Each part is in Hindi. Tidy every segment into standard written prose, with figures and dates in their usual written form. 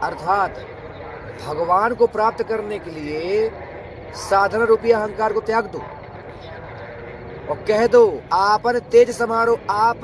अर्थात भगवान को प्राप्त करने के लिए साधना रूपी अहंकार को त्याग दो और कह दो आपन तेज समारो आप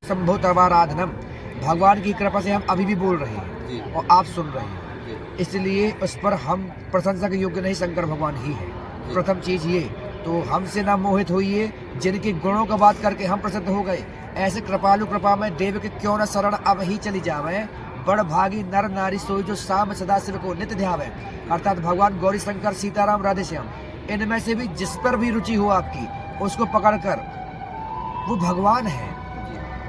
संभव तवाराधनम। भगवान की कृपा से हम अभी भी बोल रहे हैं और आप सुन रहे हैं, इसलिए उस पर हम प्रशंसा के योग्य नहीं, शंकर भगवान ही है। प्रथम चीज ये, तो हमसे ना मोहित होइए जिनके गुणों का बात करके हम प्रसिद्ध हो गए। ऐसे कृपालु कृपा में देव के क्यों न शरण अब ही चली जावे। बड़ भागी नर नारी सोई जो शाम सदा शिव को नित्य ध्यावे। अर्थात भगवान गौरी शंकर सीताराम राधे श्याम, इनमें से भी जिस पर भी रुचि हो आपकी, उसको पकड़कर, वो भगवान है,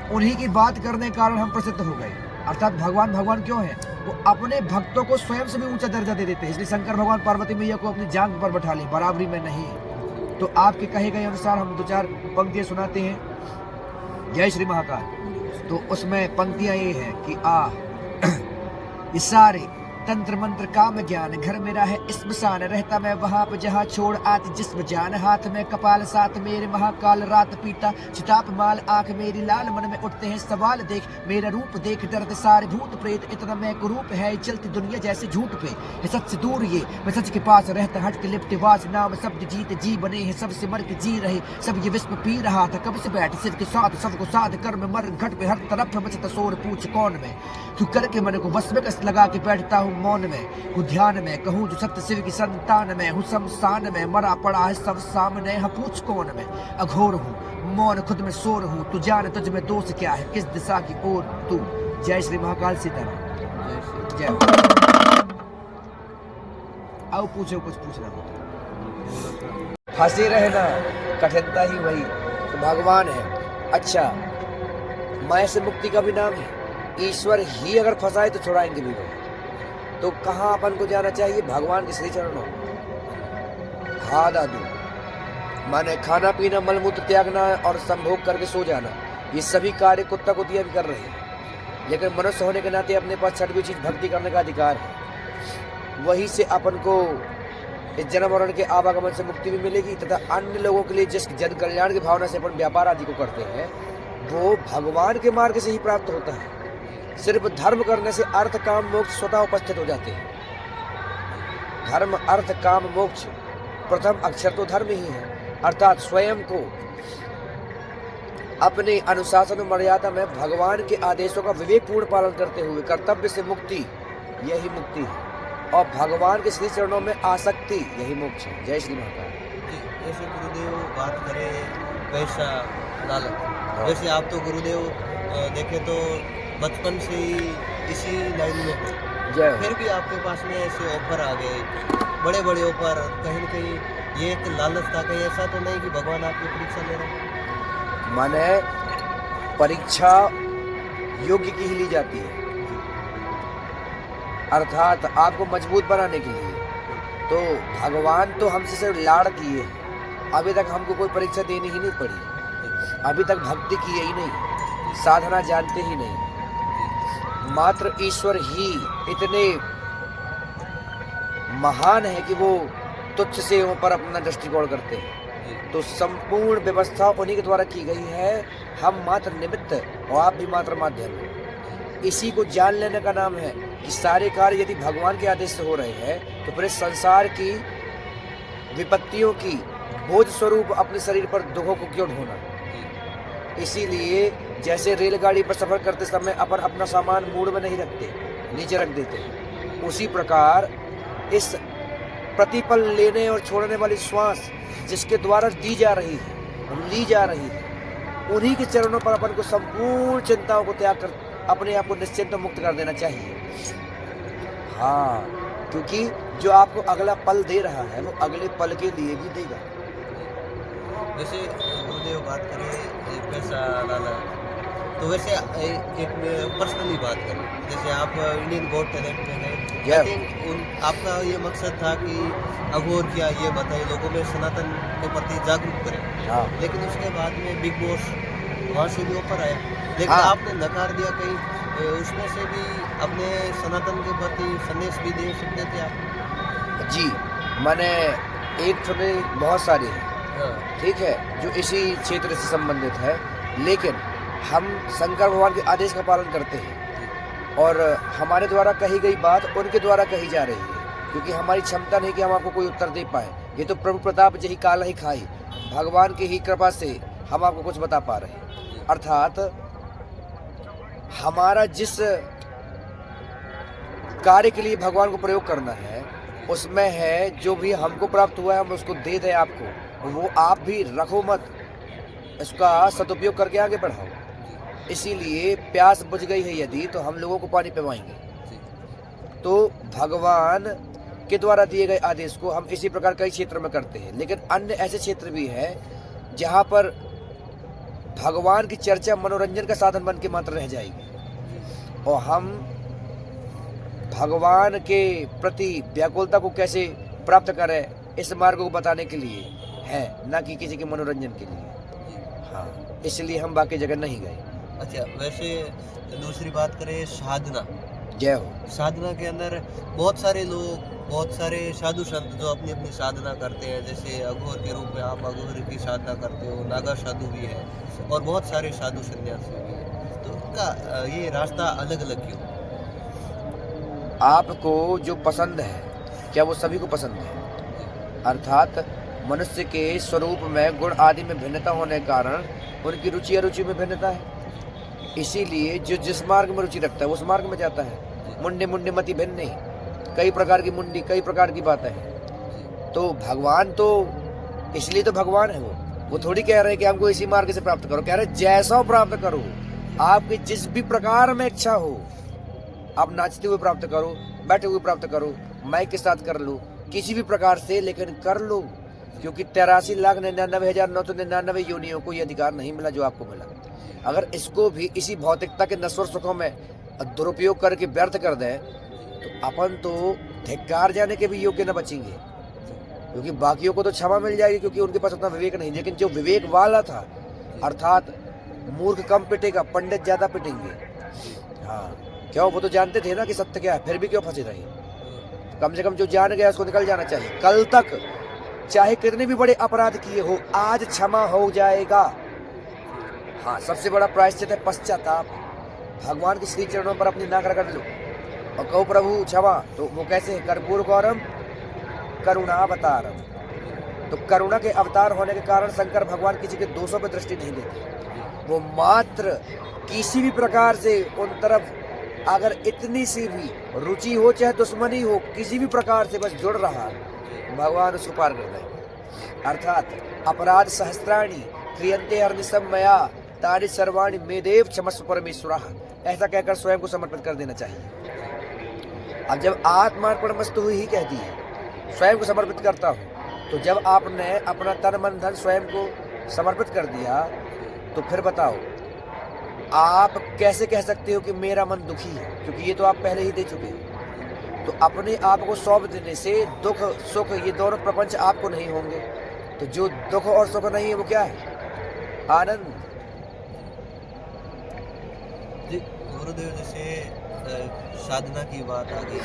उन्हीं की बात करने के कारण हम प्रसिद्ध हो गए। अर्थात भगवान भगवान क्यों है? वो अपने भक्तों को स्वयं से भी ऊंचा दर्जा दे देते हैं। इसलिए शंकर भगवान पार्वती मैया को अपनी जांघ पर बैठा ले, बराबरी में नहीं। तो आपके कहे गए अनुसार हम दो चार पंक्तियां सुनाते हैं। जय श्री महाकाल। तो उसमें पंक्तियां ये है कि ये सारे तंत्र मंत्र काम ज्ञान घर मेरा है स्मशान, रहता मैं वहां पे जहाँ छोड़ आती जिस्म जान। हाथ में कपाल साथ मेरे महाकाल रात पीता चिताप माल, आंख मेरी लाल मन में उठते हैं सवाल। देख मेरा रूप देख डरते सारे भूत प्रेत, इतना मैं कुरूप है चलती दुनिया जैसे झूठ पे है सच से दूर ये। मैं सच के पास रहता हट के लिपटे वास, नाम शब्द जीते जी बने हैं सबसे मर के जी रहे। सब ये विश्व पी रहा था कब से बैठ सिर के साथ, सबको साथ कर मैं मर घट पे हर तरफ मचता शोर, पूछ कौन मैं तू करके मन को बस में कस लगा के बैठता हूँ मौन में हूँ ध्यान में। कहूँ जो सत्य शिव की संतान में हूँ शमशान में, मरा पड़ा है सब सामने हाँ पूछ कौन मैं। अघोर हूँ मौन खुद में शोर हूँ, तू जाने तुझ में दोष क्या है किस दिशा की ओर तू। जय श्री महाकाल सीताराम। जय। आओ पूछो कुछ पूछना हो। फंसे रहना कठिनता ही वही तो भगवान है। अच्छा, माया से मुक्ति का भी नाम है। ईश्वर ही अगर फंसाए तो छुड़ाएंगे भी नहीं। तो कहाँ अपन को जाना चाहिए? भगवान के श्री चरणों। हाँ दादू, माने खाना पीना मलमूत्र त्यागना और संभोग करके सो जाना, ये सभी कार्य कुत्ता कुतिया भी कर रहे हैं। लेकिन मनुष्य होने के नाते अपने पास छठवीं चीज भक्ति करने का अधिकार है। वही से अपन को इस जन्म मरण के आवागमन से मुक्ति भी मिलेगी तथा अन्य लोगों के लिए जिस जन कल्याण की भावना से अपन व्यापार आदि को करते हैं, वो भगवान के मार्ग से ही प्राप्त होता है। सिर्फ धर्म करने से अर्थ काम मोक्ष स्वतः उपस्थित हो जाते हैं। धर्म अर्थ काम मोक्ष, प्रथम अक्षर तो धर्म ही है। अर्थात स्वयं को अपने अनुशासन मर्यादा में भगवान के आदेशों का विवेकपूर्ण पालन करते हुए कर्तव्य से मुक्ति, यही मुक्ति है। और भगवान के श्री चरणों में आसक्ति, यही मोक्ष है। जय श्री महाकाल। जैसे गुरुदेव बात करें पैसा लालच, जैसे आप तो गुरुदेव देखे तो बचपन से ही इसी लाइन में हो, फिर भी आपके पास में ऐसे ऑफर आ गए, बड़े बड़े ऑफर, कहीं न कहीं ये एक लालच था। कहीं ऐसा तो नहीं कि भगवान आपकी परीक्षा ले रहे हैं? माने परीक्षा योग्य की ही ली जाती है, अर्थात आपको मजबूत बनाने के लिए। तो भगवान तो हमसे सिर्फ लाड़ किए हैं, अभी तक हमको कोई परीक्षा देनी ही नहीं पड़ी। अभी तक भक्ति की ही नहीं, साधना जानते ही नहीं। मात्र ईश्वर ही इतने महान है कि वो तुच्छ से ऊपर अपना दृष्टिकोण करते हैं। तो संपूर्ण व्यवस्था उन्हीं के द्वारा की गई है। हम मात्र निमित्त और आप भी मात्र माध्यम। इसी को जान लेने का नाम है कि सारे कार्य यदि भगवान के आदेश से हो रहे हैं तो पूरे संसार की विपत्तियों की बोझ स्वरूप अपने शरीर पर दुखों को क्यों ढोना। इसीलिए जैसे रेलगाड़ी पर सफर करते समय अपन अपना सामान मूड में नहीं रखते, नीचे रख देते, उसी प्रकार इस प्रतिपल लेने और छोड़ने वाली श्वास जिसके द्वारा दी जा रही है, ली जा रही है, उन्हीं के चरणों पर अपन को संपूर्ण चिंताओं को त्याग कर अपने आप को निश्चिंत मुक्त कर देना चाहिए। हाँ, क्योंकि जो आपको अगला पल दे रहा है वो अगले पल के लिए भी देगा। जैसे गुरुदेव बात करें पैसा लालच, तो वैसे एक पर्सनली बात करें, जैसे आप इंडियन गॉट टैलेंट में हैं, आपका ये मकसद था कि अघोर क्या ये बताए लोगों में सनातन के प्रति जागरूक करें। लेकिन उसके बाद में बिग बॉस वहाँ से भी ऑफर आया, लेकिन आपने नकार दिया। कहीं उसमें से भी अपने सनातन के प्रति संदेश भी दे सकते थे आप? जी, मैंने एक तो नहीं बहुत सारे हैं, ठीक है, जो इसी क्षेत्र से संबंधित है। लेकिन हम शंकर भगवान के आदेश का पालन करते हैं और हमारे द्वारा कही गई बात उनके द्वारा कही जा रही है, क्योंकि हमारी क्षमता नहीं कि हम आपको कोई उत्तर दे पाए। ये तो प्रभु प्रताप जही काल ही खाई, भगवान की ही कृपा से हम आपको कुछ बता पा रहे हैं। अर्थात हमारा जिस कार्य के लिए भगवान को प्रयोग करना है उसमें है जो भी हमको प्राप्त हुआ है हम उसको दे दें आपको, वो आप भी रखो मत, इसका सदुपयोग करके आगे बढ़ाओ। इसीलिए प्यास बुझ गई है यदि तो हम लोगों को पानी पिलवाएंगे। तो भगवान के द्वारा दिए गए आदेश को हम इसी प्रकार कई क्षेत्र में करते हैं, लेकिन अन्य ऐसे क्षेत्र भी हैं जहाँ पर भगवान की चर्चा मनोरंजन का साधन बन के मात्र रह जाएगी, और हम भगवान के प्रति व्याकुलता को कैसे प्राप्त करें इस मार्ग को बताने के लिए है, न कि किसी के मनोरंजन के लिए। हाँ, इसलिए हम बाकी जगह नहीं गए। अच्छा, वैसे दूसरी बात करें साधना। जय हो। साधना के अंदर बहुत सारे लोग, बहुत सारे साधु संत जो अपनी अपनी साधना करते हैं, जैसे अघोर के रूप में आप अघोर की साधना करते हो, नागा साधु भी है और बहुत सारे साधु सन्यासी भी है, तो उनका ये रास्ता अलग अलग क्यों? आपको जो पसंद है क्या वो सभी को पसंद है? अर्थात मनुष्य के स्वरूप में गुण आदि में भिन्नता होने के कारण उनकी रुचि अरुचि में भिन्नता है। इसीलिए जो जिस मार्ग में रुचि रखता है उस मार्ग में जाता है। मुंडे मुंडे मति भिन्न नहीं, कई प्रकार की मुंडी, कई प्रकार की बातें हैं। तो भगवान तो इसलिए तो भगवान है, वो थोड़ी कह रहे हैं कि हमको इसी मार्ग से प्राप्त करो, कह रहे जैसा प्राप्त करो, आपकी जिस भी प्रकार में इच्छा हो, आप नाचते हुए प्राप्त करो, बैठे हुए प्राप्त करो, माइक के साथ कर लो, किसी भी प्रकार से, लेकिन कर लो, क्योंकि 83,99,999 योनियों को ये अधिकार नहीं मिला जो आपको मिला। अगर इसको भी इसी भौतिकता के नश्वर सुखों में दुरुपयोग करके व्यर्थ कर दें तो अपन तो धिक्कार जाने के भी योग्य न बचेंगे, क्योंकि बाकियों को तो क्षमा मिल जाएगी क्योंकि उनके पास उतना विवेक नहीं, लेकिन जो विवेक वाला था, अर्थात मूर्ख कम पिटेगा, पंडित ज्यादा पिटेंगे। हाँ, क्यों? वो तो जानते थे ना कि सत्य क्या है, फिर भी क्यों फंसे रहे? कम से कम जो जान गया उसको निकल जाना चाहिए। कल तक चाहे कितने भी बड़े अपराध किए हो, आज क्षमा हो जाएगा। हाँ, सबसे बड़ा प्रायश्चित है पश्चाताप। भगवान के श्री चरणों पर अपनी नाक रगड़ लो और कहो प्रभु क्षमा। तो वो कैसे है? कर्पूर गौरम करुणावतारम। तो करुणा के अवतार होने के कारण शंकर भगवान किसी के दोषों पर दृष्टि नहीं देते, वो मात्र किसी भी प्रकार से उन तरफ अगर इतनी सी भी रुचि हो, चाहे दुश्मनी हो, किसी भी प्रकार से बस जुड़ रहा, भगवान उसको पार कर दें। अर्थात अपराध सहस्त्राणी क्रियन्ते हरनिशम मया तानि सर्वाणि मेदेव क्षमस्व परमेश्वरः, ऐसा कहकर स्वयं को समर्पित कर देना चाहिए। अब जब आत्मार्पणमस्तु ही कह दी है, स्वयं को समर्पित करता हूँ, तो जब आपने अपना तन मन धन स्वयं को समर्पित कर दिया, तो फिर बताओ आप कैसे कह सकते हो कि मेरा मन दुखी है, क्योंकि ये तो आप पहले ही दे चुके हो। तो अपने आप को सौंप देने से दुख सुख ये दोनों प्रपंच आपको नहीं होंगे। तो जो दुख और सुख नहीं है वो क्या है? आनंद। गुरुदेव, जैसे साधना की बात आ गई,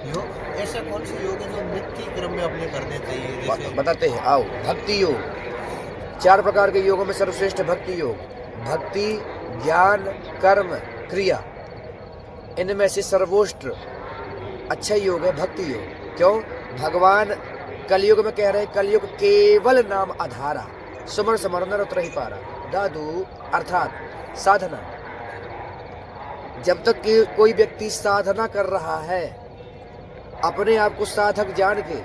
योग ऐसा कौन सा योग है जो नित्य क्रम में अपने करने चाहिए? जैसे बताते हैं, आओ। भक्ति योग। 4 प्रकार के योगों में सर्वश्रेष्ठ भक्ति योग। भक्ति, ज्ञान, कर्म, क्रिया, इनमें से सर्वोच्च अच्छा योग है भक्ति योग। क्यों? भगवान कलयुग में कह रहे हैं, कलयुग केवल नाम आधारा, सुमर समर उतर ही पारा। दादू अर्थात साधना। जब तक कि कोई व्यक्ति साधना कर रहा है अपने आप को साधक जान के,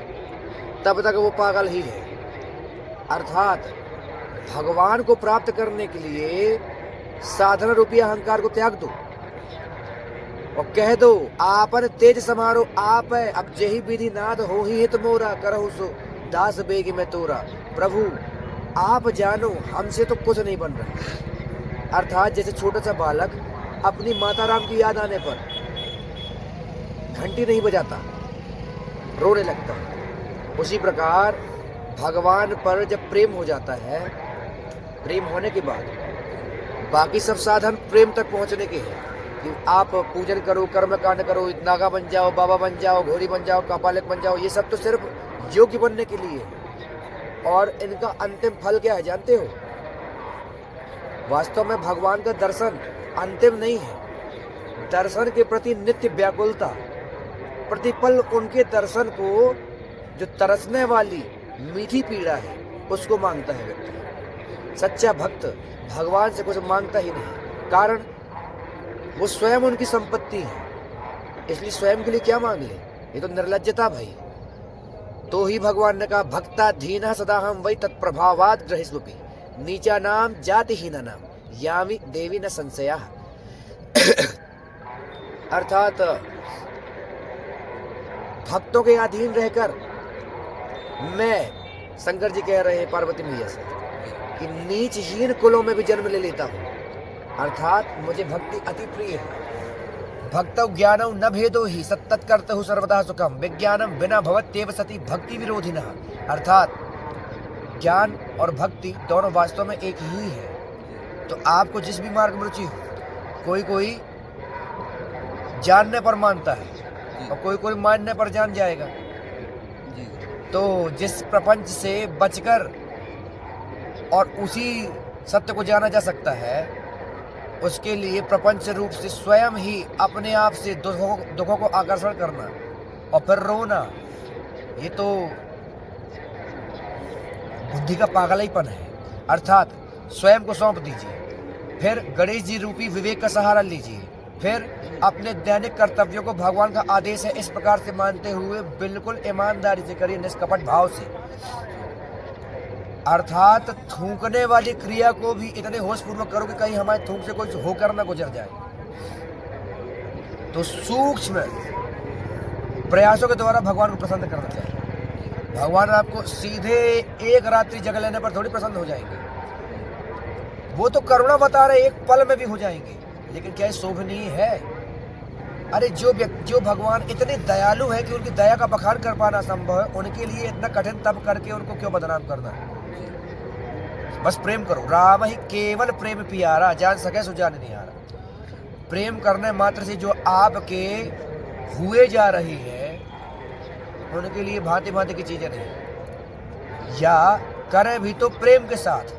तब तक वो पागल ही है। अर्थात भगवान को प्राप्त करने के लिए साधना रूपी अहंकार को त्याग दो और कह दो आपन तेज समारो आप है, अब जही विधि नाद हो ही हित मोरा, करहु सो दास बेग में तोरा। प्रभु आप जानो हमसे तो कुछ नहीं बन रहा। अर्थात जैसे छोटा सा बालक अपनी माता राम की याद आने पर घंटी नहीं बजाता, रोने लगता, उसी प्रकार भगवान पर जब प्रेम हो जाता है, प्रेम होने के बाद बाकी सब साधन प्रेम तक पहुंचने के हैं कि आप पूजन करो, कर्म कांड करो, नागा बन जाओ, बाबा बन जाओ, घोड़ी बन जाओ, कपालक बन जाओ, ये सब तो सिर्फ योग्य बनने के लिए है। और इनका अंतिम फल क्या है जानते हो? वास्तव में भगवान का दर्शन अंतिम नहीं है, दर्शन के प्रति नित्य व्याकुलता, प्रतिपल उनके दर्शन को जो तरसने वाली मीठी पीड़ा है उसको मांगता है व्यक्ति। सच्चा भक्त भगवान से कुछ मांगता ही नहीं, कारण वो स्वयं उनकी संपत्ति है, इसलिए स्वयं के लिए क्या मांग ले, ये तो निर्लज्जता भाई। तो ही भगवान ने कहा भक्ता धीना सदा हम वही तत्प्रभावात ग्रहिष्वपि नीचा नाम जाति हीना नाम यामी देवी न संशया। अर्थात भक्तों के अधीन रहकर मैं, शंकर जी कह रहे हैं पार्वती मैया से, कि नीचहीन कुलों में भी जन्म ले लेता हूँ, अर्थात मुझे भक्ति अति प्रिय है। भक्तौ ज्ञानौ न भेदो ही सत्तत कर्तहु सर्वदा सुखम विज्ञानम बिना भवत्येव सति भक्ति विरोधिनः। अर्थात ज्ञान और भक्ति दोनों वास्तव में एक ही है। तो आपको जिस भी मार्ग में रुचि हो, कोई जानने पर मानता है और कोई मानने पर जान जाएगा। तो जिस प्रपंच से बचकर और उसी सत्य को जाना जा सकता है, उसके लिए प्रपंच रूप से स्वयं ही अपने आप से दुखों को आकर्षण करना और फिर रोना, ये तो बुद्धि का पागलपन है। अर्थात स्वयं को सौंप दीजिए, फिर गणेश जी रूपी विवेक का सहारा लीजिए, फिर अपने दैनिक कर्तव्यों को भगवान का आदेश है इस प्रकार से मानते हुए बिल्कुल ईमानदारी से करिए, निष्कपट भाव से। अर्थात थूकने वाली क्रिया को भी इतने होशपूर्वक करो कि कहीं हमारे थूक से कोई होकर ना गुजर जाए। तो सूक्ष्म प्रयासों के द्वारा भगवान को प्रसन्न करना चाहिए। भगवान आपको सीधे एक रात्रि जग लेने पर थोड़ी प्रसन्न हो जाएंगे, वो तो करुणा बता रहे एक पल में भी हो जाएंगे, लेकिन क्या शोभनीय है? अरे जो भगवान इतने दयालु है कि उनकी दया का बखान कर पाना संभव है, उनके लिए इतना कठिन तप करके उनको क्यों बदनाम करना है? बस प्रेम करो। राम ही केवल प्रेम प्यारा, जान सके सो जान निहारा। प्रेम करने मात्र से जो आपके हुए जा रही है, उनके लिए भांति भांति की चीजें नहीं, या करें भी तो प्रेम के साथ।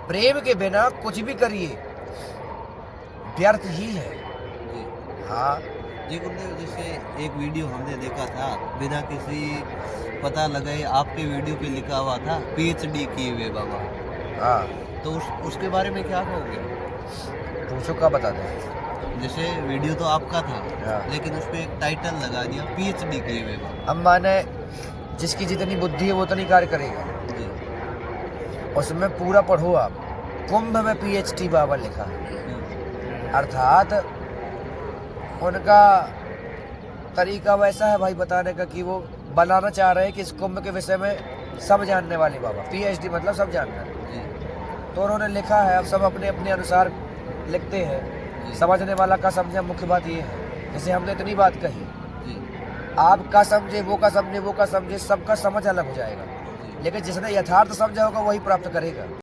प्रेम के बिना कुछ भी करिए व्यर्थ ही है। हाँ जी गुरुदेव, जैसे एक वीडियो हमने देखा था, बिना किसी पता लगाए आपके वीडियो पे लिखा हुआ था PhD किए हुए बाबा। हाँ, तो उसके बारे में क्या कहोगे? पूछो, क्या बता दें। जैसे वीडियो तो आपका था, हाँ। लेकिन उस पे एक टाइटल लगा दिया PhD किए हुए बाबा। अब माने जिसकी जितनी बुद्धि है वो उतनी कार्य करेगा। जी। उसमें पूरा पढ़ो आप, कुंभ में PhD बाबा लिखा है। अर्थात उनका तरीका वैसा है भाई बताने का कि वो बनाना चाह रहे हैं कि इस कुंभ के विषय में सब जानने वाले बाबा। PhD मतलब सब जानना। तो उन्होंने लिखा है, अब सब अपने अपने अनुसार लिखते हैं। समझने वाला का समझे, मुख्य बात ये है। जैसे हमने इतनी बात कही, आप का समझे, वो का समझे, वो का समझे, सबका समझ अलग हो जाएगा, लेकिन जिसने यथार्थ समझा होगा वही प्राप्त करेगा।